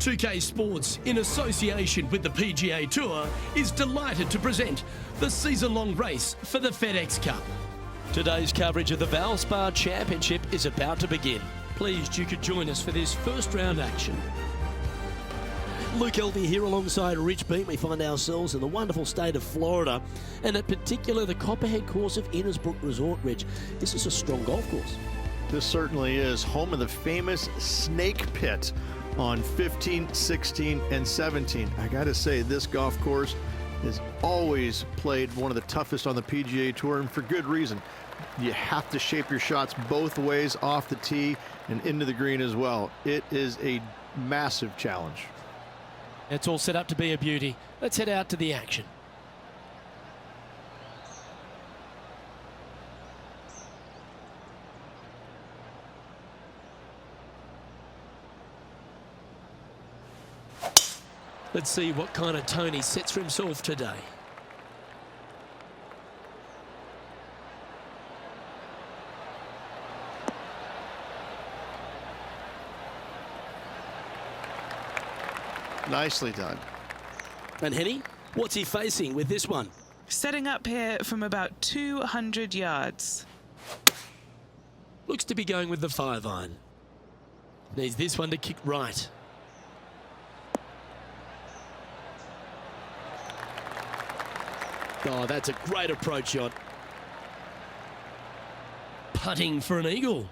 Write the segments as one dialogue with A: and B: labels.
A: 2K Sports, in association with the PGA Tour, is delighted to present the season-long race for the FedEx Cup. Today's coverage of the Valspar Championship is about to begin. Pleased you could join us for this first round action. Luke Elvey here alongside Rich Beat. We find ourselves in the wonderful state of Florida, and in particular the Copperhead course of Innisbrook Resort. Rich, this is a strong golf course.
B: This certainly is home of the famous Snake Pit on 15, 16, and 17. I gotta say, this golf course has always played one of the toughest on the PGA Tour, and for good reason. You have to shape your shots both ways, off the tee and into the green as well. It is a massive challenge.
A: It's all set up to be a beauty. Let's head out to the action. Let's see what kind of tone he sets for himself today.
B: Nicely done.
A: And Henny, what's he facing with this one?
C: Setting up here from about 200 yards.
A: Looks to be going with the 5-iron. Needs this one to kick right. Oh, that's a great approach shot. Putting for an eagle.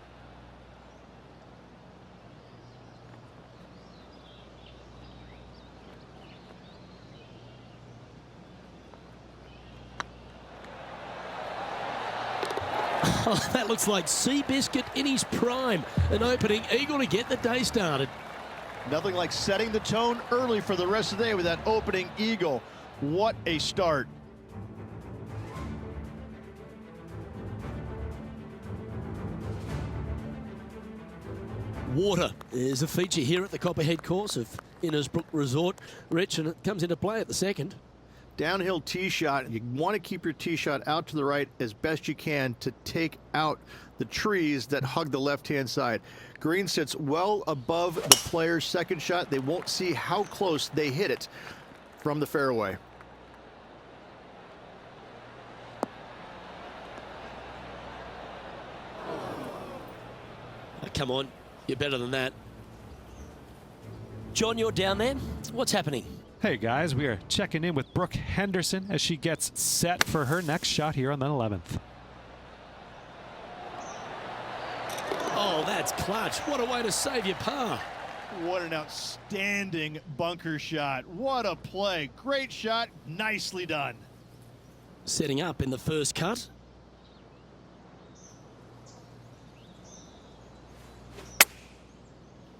A: Oh, that looks like Seabiscuit in his prime. An opening eagle to get the day started.
B: Nothing like setting the tone early for the rest of the day with that opening eagle. What a start.
A: Water is a feature here at the Copperhead course of Innisbrook Resort, Rich, and it comes into play at the second.
B: Downhill tee shot. You want to keep your tee shot out to the right as best you can to take out the trees that hug the left-hand side. Green sits well above the player's second shot. They won't see how close they hit it from the fairway.
A: Oh, come on, you're better than that. John, you're down there. What's happening?
D: Hey guys, we are checking in with Brooke Henderson as she gets set for her next shot here on the 11th.
A: Oh, that's clutch. What a way to save your par.
B: What an outstanding bunker shot. What a play. Great shot. Nicely done.
A: Setting up in the first cut.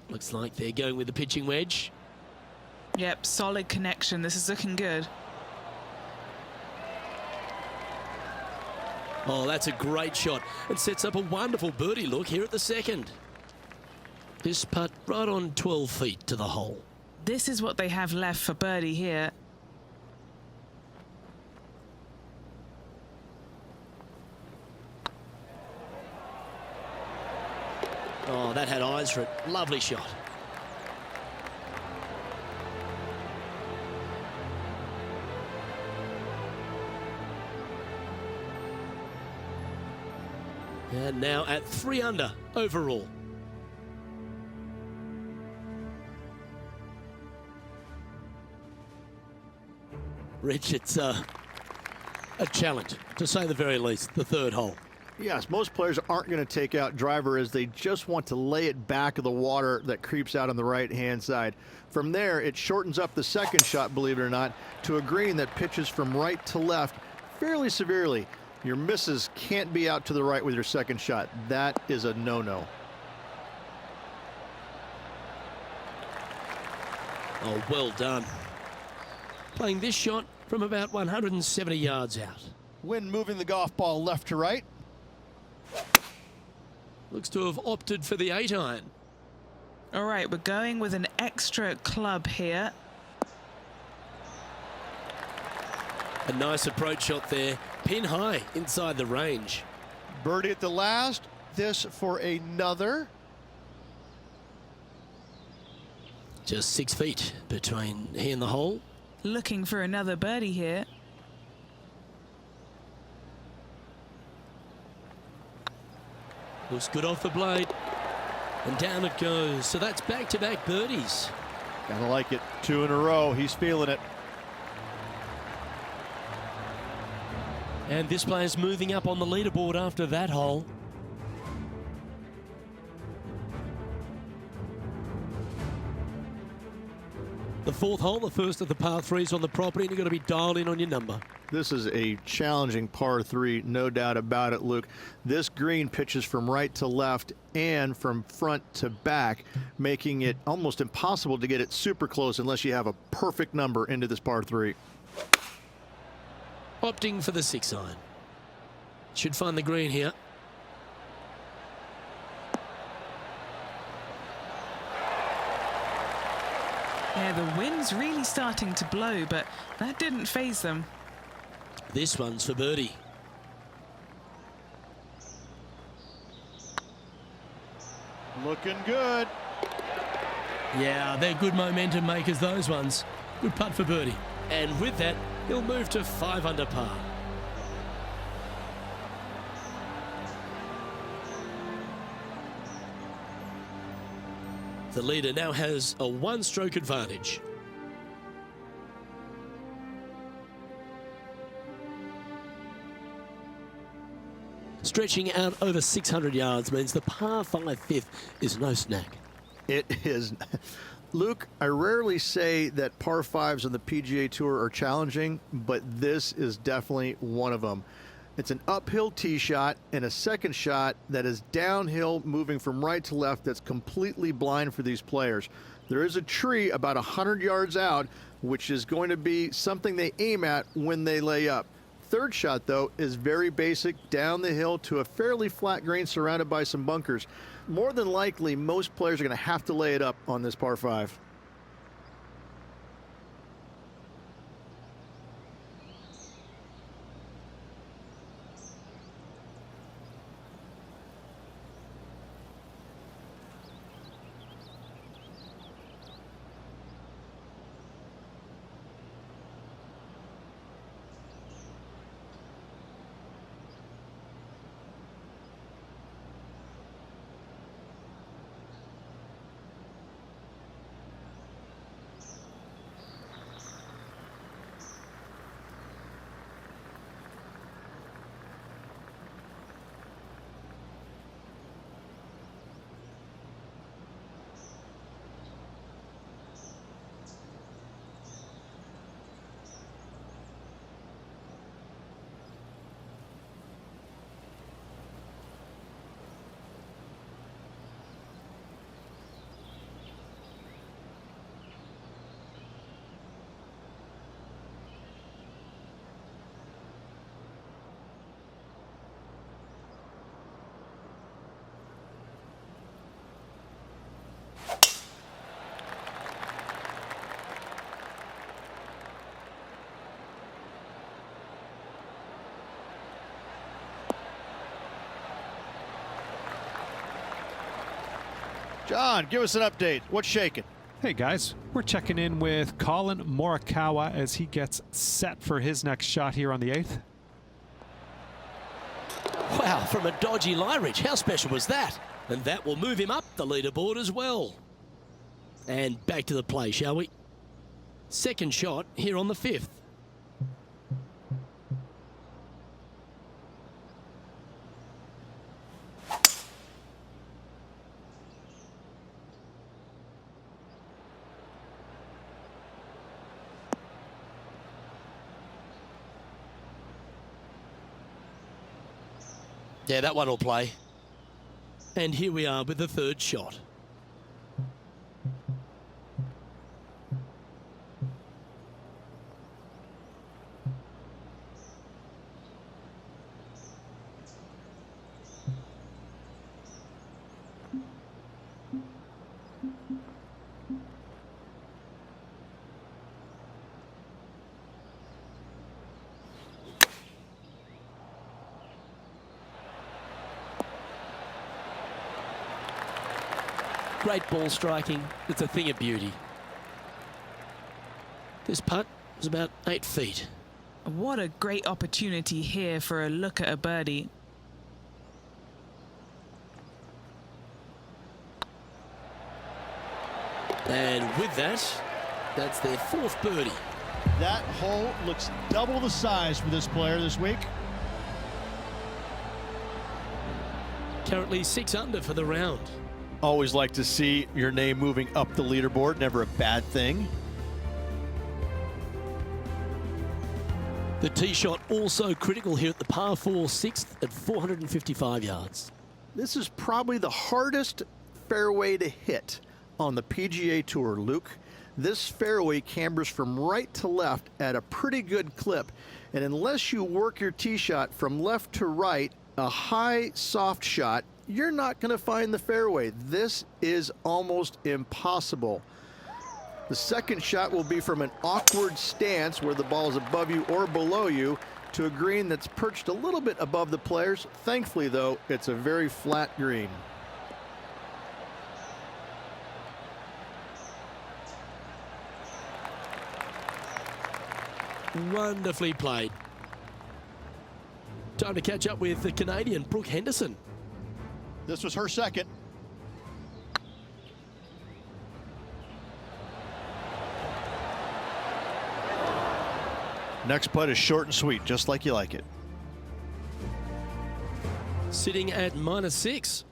A: Looks like they're going with the pitching wedge.
C: Yep, solid connection. This is looking good.
A: Oh, that's a great shot. It sets up a wonderful birdie look here at the second. This putt right on 12 feet to the hole.
C: This is what they have left for birdie here.
A: Oh, that had eyes for it. Lovely shot. And now at 3 under overall. Rich, it's a challenge, to say the very least, the third hole.
B: Yes, most players aren't going to take out driver as they just want to lay it back of the water that creeps out on the right-hand side. From there, it shortens up the second shot, believe it or not, to a green that pitches from right to left fairly severely. Your misses can't be out to the right with your second shot. That is a no-no.
A: Oh, well done. Playing this shot from about 170 yards out.
B: Wind moving the golf ball left to right.
A: Looks to have opted for the 8-iron.
C: All right, we're going with an extra club here.
A: A nice approach shot there. Pin high inside the range.
B: Birdie at the last. This for another.
A: Just 6 feet between he and the hole.
C: Looking for another birdie here.
A: Looks good off the blade. And down it goes. So that's back-to-back birdies.
B: Gotta like it. 2 in a row. He's feeling it.
A: And this player's moving up on the leaderboard after that hole. The 4th hole, the first of the par 3s on the property, and you've got to be dialed in on your number.
B: This is a challenging par 3, no doubt about it, Luke. This green pitches from right to left and from front to back, making it almost impossible to get it super close unless you have a perfect number into this par 3.
A: Opting for the 6 iron. Should find the green here.
C: Yeah, the wind's really starting to blow, but that didn't faze them.
A: This one's for birdie.
B: Looking good.
A: Yeah, they're good momentum makers, those ones. Good putt for birdie. And with that, he'll move to 5 under par. The leader now has a 1-stroke advantage. Stretching out over 600 yards means the par 5 5th is no snack.
B: It is. Luke, I rarely say that par 5s on the PGA Tour are challenging, but this is definitely one of them. It's an uphill tee shot and a second shot that is downhill, moving from right to left, that's completely blind for these players. There is a tree about 100 yards out, which is going to be something they aim at when they lay up. Third shot, though, is very basic, down the hill to a fairly flat green surrounded by some bunkers. More than likely, most players are going to have to lay it up on this par 5. John, give us an update. What's shaking?
D: Hey guys, we're checking in with Colin Morikawa as he gets set for his next shot here on the 8th.
A: Wow, from a dodgy lie ridge. How special was that? And that will move him up the leaderboard as well. And back to the play, shall we? Second shot here on the 5th. Yeah, that one will play. And here we are with the 3rd shot. Great ball striking. It's a thing of beauty. This putt is about 8 feet.
C: What a great opportunity here for a look at a birdie.
A: And with that, that's their 4th birdie.
E: That hole looks double the size for this player this week.
A: Currently 6 under for the round.
B: Always like to see your name moving up the leaderboard. Never a bad thing.
A: The tee shot also critical here at the par 4 6th at 455 yards.
B: This is probably the hardest fairway to hit on the PGA Tour, Luke. This fairway cambers from right to left at a pretty good clip. And unless you work your tee shot from left to right, a high, soft shot, you're not going to find the fairway. This is almost impossible. The second shot will be from an awkward stance where the ball is above you or below you to a green that's perched a little bit above the players. Thankfully, though, it's a very flat green.
A: Wonderfully played. Time to catch up with the Canadian Brooke Henderson.
E: This was her second.
B: Next putt is short and sweet, just like you like it.
A: Sitting at -6.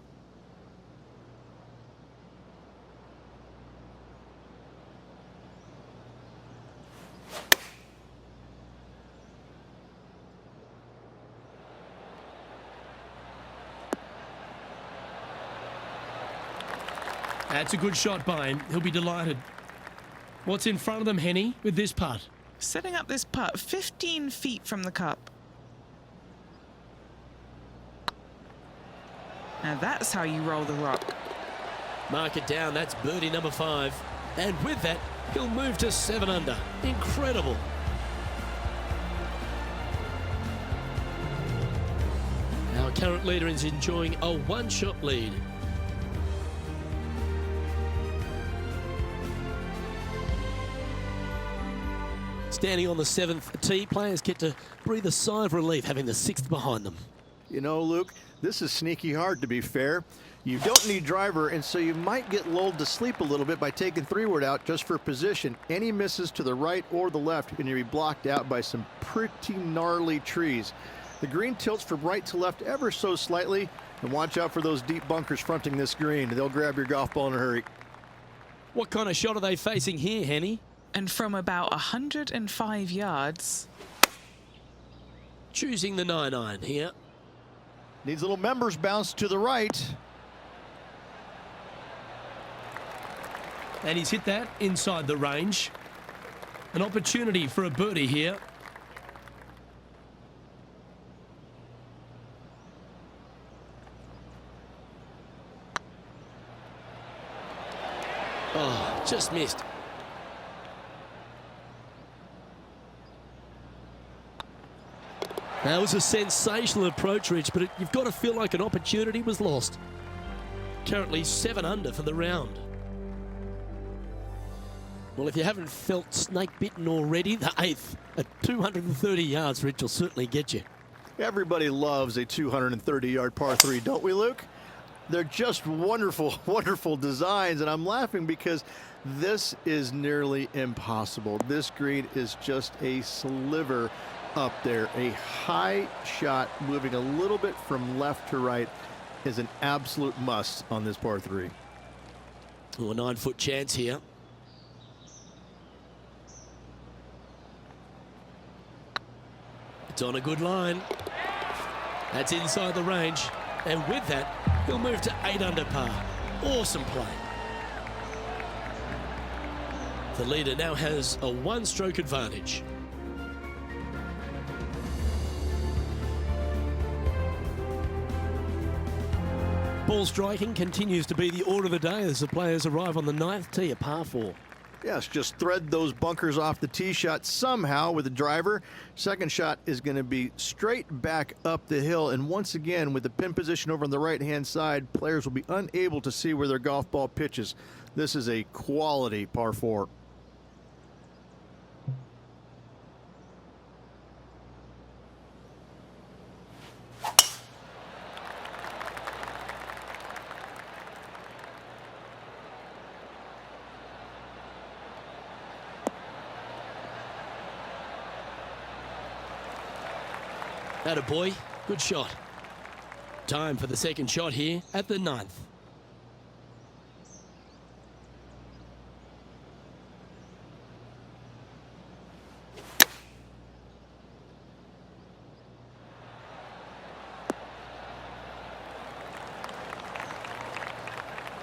A: That's a good shot by him. He'll be delighted. What's in front of them, Henny, with this putt?
C: Setting up this putt 15 feet from the cup. Now that's how you roll the rock.
A: Mark it down. That's birdie number 5. And with that, he'll move to 7 under. Incredible. Our current leader is enjoying a 1-shot lead. Standing on the 7th tee, players get to breathe a sigh of relief having the 6th behind them.
B: You know, Luke, this is sneaky hard, to be fair. You don't need driver, and so you might get lulled to sleep a little bit by taking 3-wood out just for position. Any misses to the right or the left, and you'll be blocked out by some pretty gnarly trees. The green tilts from right to left ever so slightly, and watch out for those deep bunkers fronting this green. They'll grab your golf ball in a hurry.
A: What kind of shot are they facing here, Henny?
C: And from about 105 yards.
A: Choosing the 9-iron here.
E: Needs a little members bounce to the right.
A: And he's hit that inside the range. An opportunity for a birdie here. Oh, just missed. That was a sensational approach, Rich, but you've got to feel like an opportunity was lost. Currently 7 under for the round. Well, if you haven't felt snake bitten already, the 8th at 230 yards, Rich, will certainly get you.
B: Everybody loves a 230-yard par 3, don't we, Luke? They're just wonderful, wonderful designs, and I'm laughing because this is nearly impossible. This green is just a sliver up there. A high shot moving a little bit from left to right is an absolute must on this par 3.
A: Oh, a 9-foot chance here. It's on a good line. That's inside the range. And with that, he'll move to 8 under par. Awesome play. The leader now has a 1-stroke advantage. Ball striking continues to be the order of the day as the players arrive on the 9th tee, a par 4.
B: Yes, just thread those bunkers off the tee shot somehow with the driver. Second shot is going to be straight back up the hill. And once again, with the pin position over on the right-hand side, players will be unable to see where their golf ball pitches. This is a quality par 4.
A: Atta boy, good shot. Time for the second shot here at the 9th.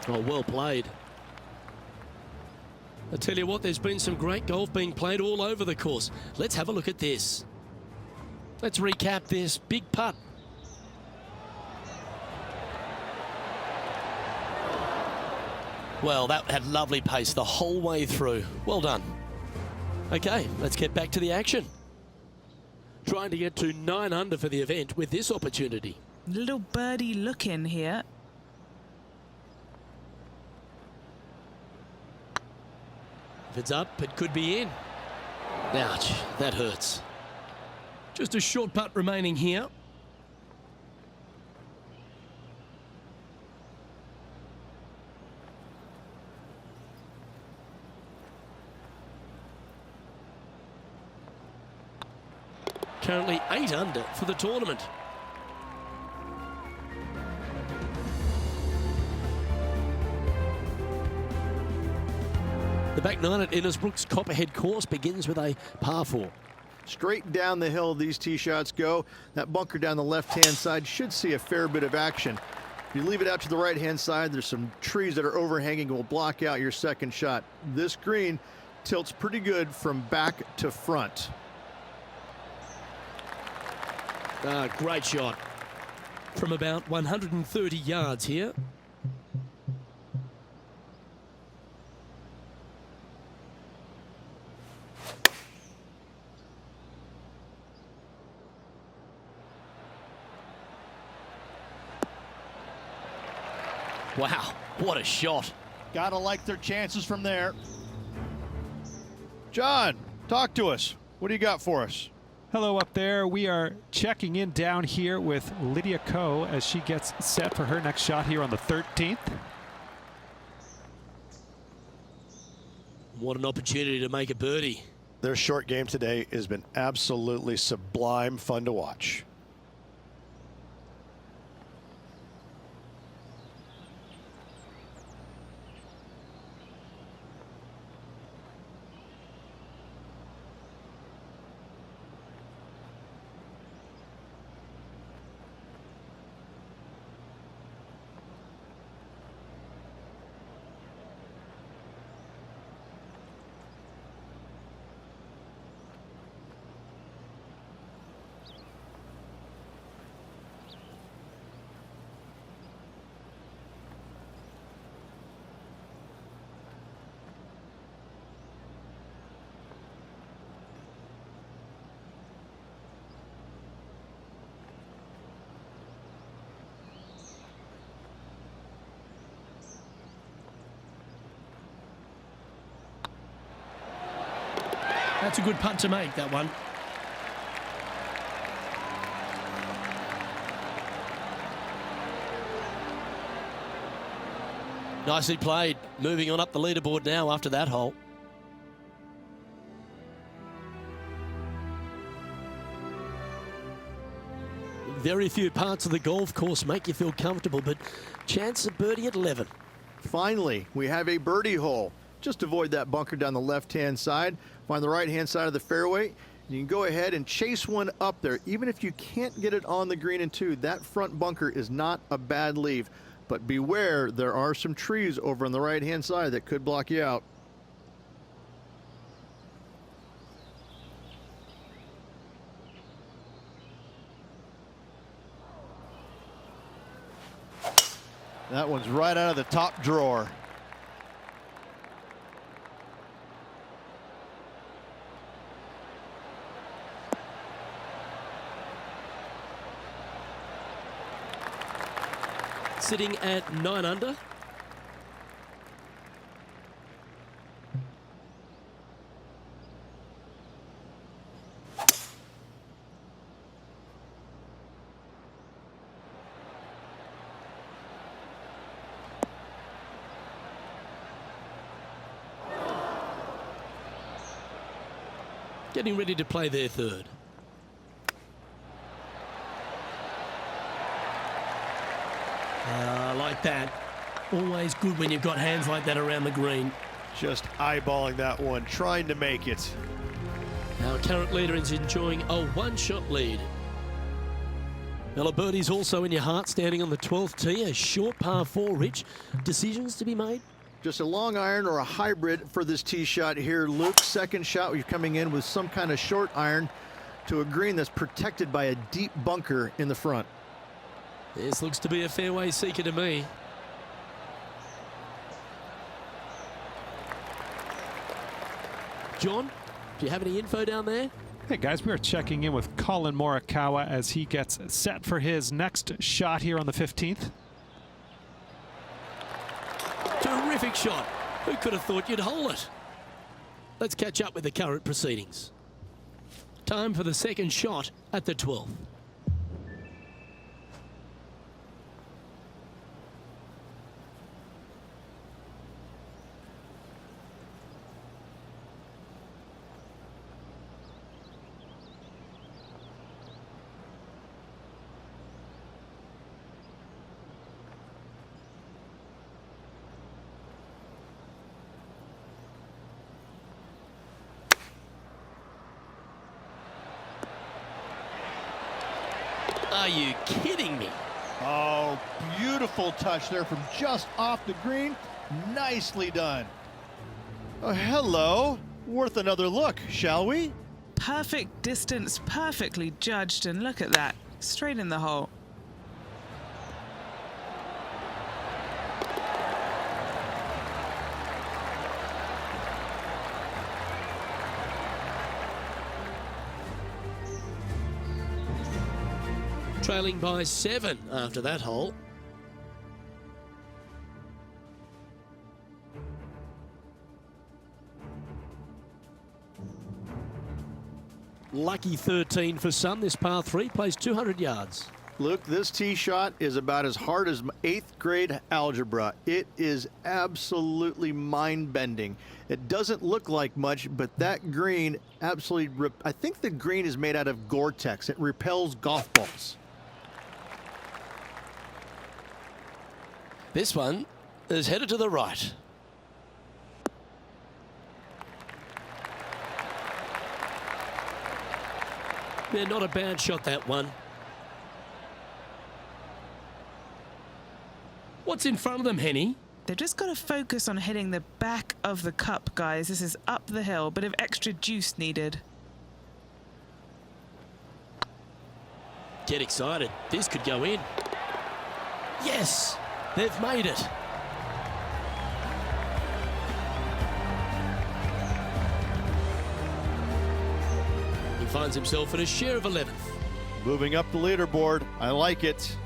A: Oh, well played. I tell you what, there's been some great golf being played all over the course. Let's have a look at this. Let's recap this big putt. Well, that had lovely pace the whole way through. Well done. Okay, let's get back to the action. Trying to get to 9 under for the event with this opportunity.
C: Little birdie look in here.
A: If it's up, it could be in. Ouch, that hurts. Just a short putt remaining here. Currently 8 under for the tournament. The back 9 at Innisbrook's Copperhead course begins with a par 4.
B: Straight down the hill these tee shots go. That bunker down the left-hand side should see a fair bit of action. If you leave it out to the right-hand side, there's some trees that are overhanging and will block out your second shot. This green tilts pretty good from back to front.
A: Great shot. From about 130 yards here. Wow, what a shot.
E: Gotta like their chances from there.
B: John, talk to us. What do you got for us?
D: Hello up there. We are checking in down here with Lydia Ko as she gets set for her next shot here on the 13th.
A: What an opportunity to make a birdie.
F: Their short game today has been absolutely sublime fun to watch.
A: That's a good putt to make, that one. Nicely played. Moving on up the leaderboard now after that hole. Very few parts of the golf course make you feel comfortable, but chance of birdie at 11.
B: Finally, we have a birdie hole. Just avoid that bunker down the left-hand side. Find the right-hand side of the fairway. You can go ahead and chase one up there. Even if you can't get it on the green in 2, that front bunker is not a bad leave. But beware, there are some trees over on the right-hand side that could block you out.
E: That one's right out of the top drawer.
A: Sitting at 9 under. Getting ready to play their third. like that. Always good when you've got hands like that around the green.
B: Just eyeballing that one, trying to make it.
A: Our current leader is enjoying a one-shot lead. Well, a birdie's also in your heart, standing on the 12th tee. A short par 4, Rich. Decisions to be made?
B: Just a long iron or a hybrid for this tee shot here, Luke. Second shot, you're coming in with some kind of short iron to a green that's protected by a deep bunker in the front.
A: This looks to be a fairway seeker to me. John, do you have any info down there?
D: Hey guys, we are checking in with Colin Morikawa as he gets set for his next shot here on the 15th.
A: Terrific shot. Who could have thought you'd hole it? Let's catch up with the current proceedings. Time for the second shot at the 12th. Are you kidding me?
E: Oh, beautiful touch there from just off the green. Nicely done.
B: Oh, hello. Worth another look, shall we?
C: Perfect distance, perfectly judged, and look at that. Straight in the hole.
A: Trailing by 7 after that hole. Lucky 13 for some. This par 3 plays 200 yards.
B: Luke, this tee shot is about as hard as 8th grade algebra. It is absolutely mind-bending. It doesn't look like much, but that green absolutely, I think the green is made out of Gore-Tex. It repels golf balls.
A: This one is headed to the right. Yeah, not a bad shot, that one. What's in front of them, Henny?
C: They've just got to focus on hitting the back of the cup, guys. This is up the hill, bit of extra juice needed.
A: Get excited. This could go in. Yes, they've made it. He finds himself in a share of 11th.
B: Moving up the leaderboard. I like it.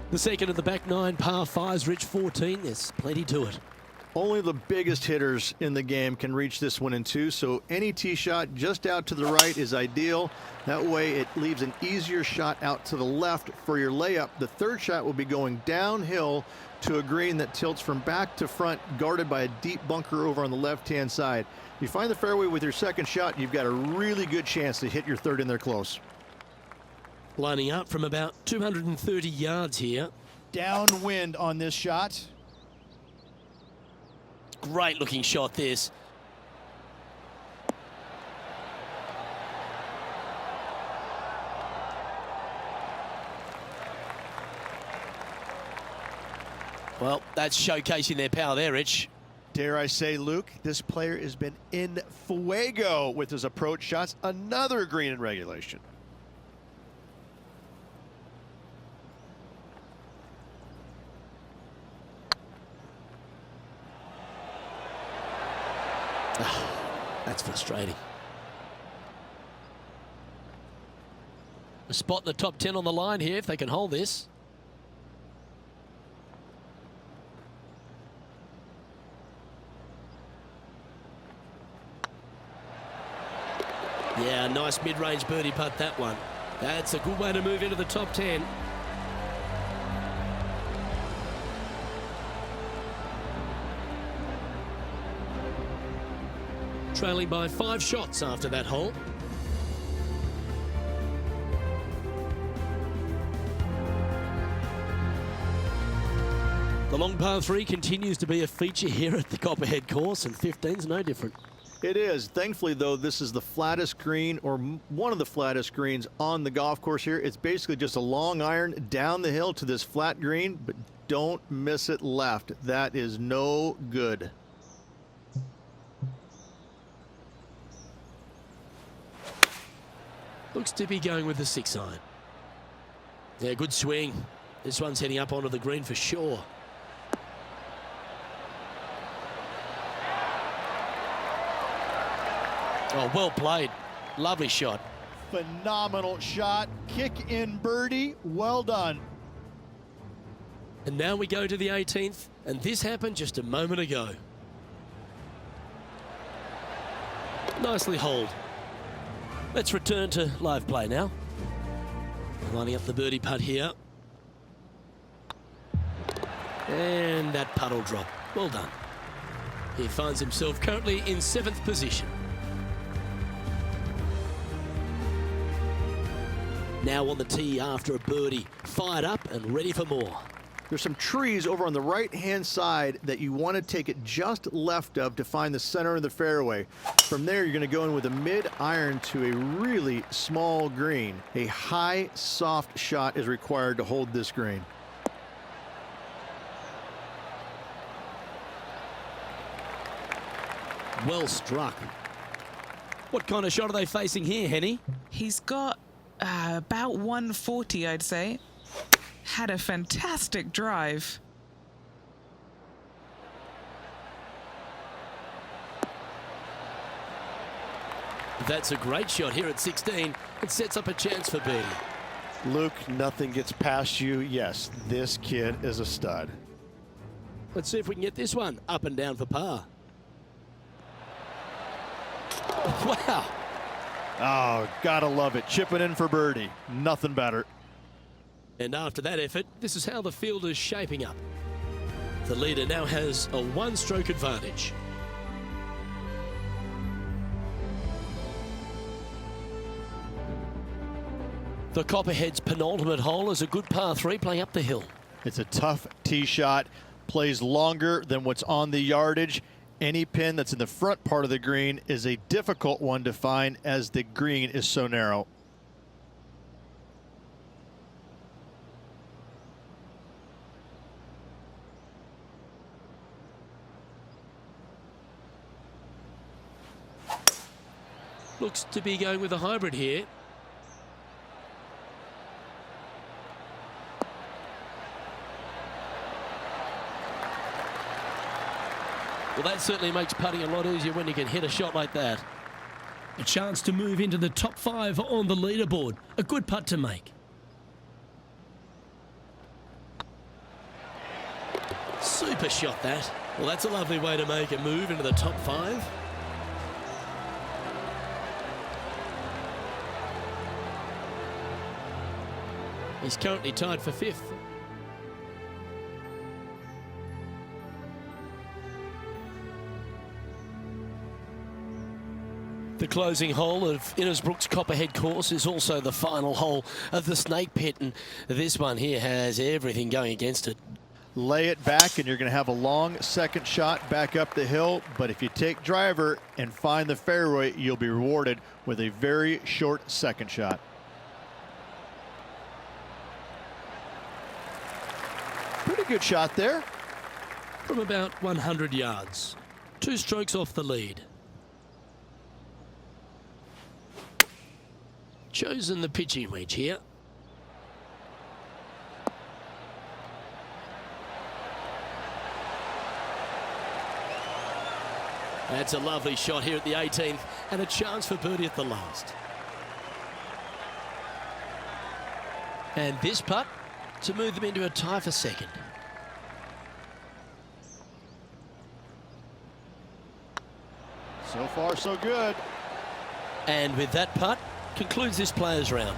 A: The second of the back 9 par 5s, Rich 14. There's plenty to it.
B: Only the biggest hitters in the game can reach this one in 2, so any tee shot just out to the right is ideal. That way it leaves an easier shot out to the left for your layup. The third shot will be going downhill to a green that tilts from back to front, guarded by a deep bunker over on the left-hand side. If you find the fairway with your second shot, you've got a really good chance to hit your third in there close.
A: Lining up from about 230 yards here.
E: Downwind on this shot.
A: Great looking shot, this. Well, that's showcasing their power there, Rich.
E: Dare I say, Luke, this player has been in fuego with his approach shots. Another green in regulation.
A: That's frustrating. A spot in the top 10 on the line here if they can hold this. Yeah, nice mid-range birdie putt, that one. That's a good way to move into the top 10. Trailing by 5 shots after that hole. The long par 3 continues to be a feature here at the Copperhead course, and 15's no different.
B: It is. Thankfully, though, this is the flattest green, or one of the flattest greens on the golf course here. It's basically just a long iron down the hill to this flat green, but don't miss it left. That is no good.
A: Looks to be going with the 6-iron. Yeah, good swing. This one's heading up onto the green for sure. Oh, well played. Lovely shot.
E: Phenomenal shot. Kick in birdie. Well done.
A: And now we go to the 18th, and this happened just a moment ago. Nicely holed. Let's return to live play now. Lining up the birdie putt here. And that putt will drop. Well done. He finds himself currently in 7th position. Now on the tee after a birdie. Fired up and ready for more.
B: There's some trees over on the right-hand side that you want to take it just left of to find the center of the fairway. From there, you're going to go in with a mid-iron to a really small green. A high, soft shot is required to hold this green.
A: Well struck. What kind of shot are they facing here, Henny?
C: He's got about 140, I'd say. Had a fantastic drive.
A: That's a great shot here at 16. It sets up a chance for birdie.
F: Luke, nothing gets past you. Yes, this kid is a stud.
A: Let's see if we can get this one up and down for par. Wow.
E: Oh, gotta love it. Chipping in for birdie. Nothing better.
A: And after that effort, this is how the field is shaping up. The leader now has a one-stroke advantage. The Copperhead's penultimate hole is a good par 3 playing up the hill.
E: It's a tough tee shot. Plays longer than what's on the yardage. Any pin that's in the front part of the green is a difficult one to find as the green is so narrow.
A: Looks to be going with a hybrid here. Well, that certainly makes putting a lot easier when you can hit a shot like that. A chance to move into the top 5 on the leaderboard. A good putt to make. Super shot that. Well, that's a lovely way to make a move into the top 5. He's currently tied for 5th. The closing hole of Innisbrook's Copperhead course is also the final hole of the Snake Pit, and this one here has everything going against it.
E: Lay it back and you're going to have a long second shot back up the hill, but if you take driver and find the fairway, you'll be rewarded with a very short second shot. Pretty good shot there.
A: From about 100 yards. 2 strokes off the lead. Chosen the pitching wedge here. That's a lovely shot here at the 18th, and a chance for birdie at the last. And this putt to move them into a tie for 2nd.
E: So far, so good.
A: And with that putt, concludes this players round.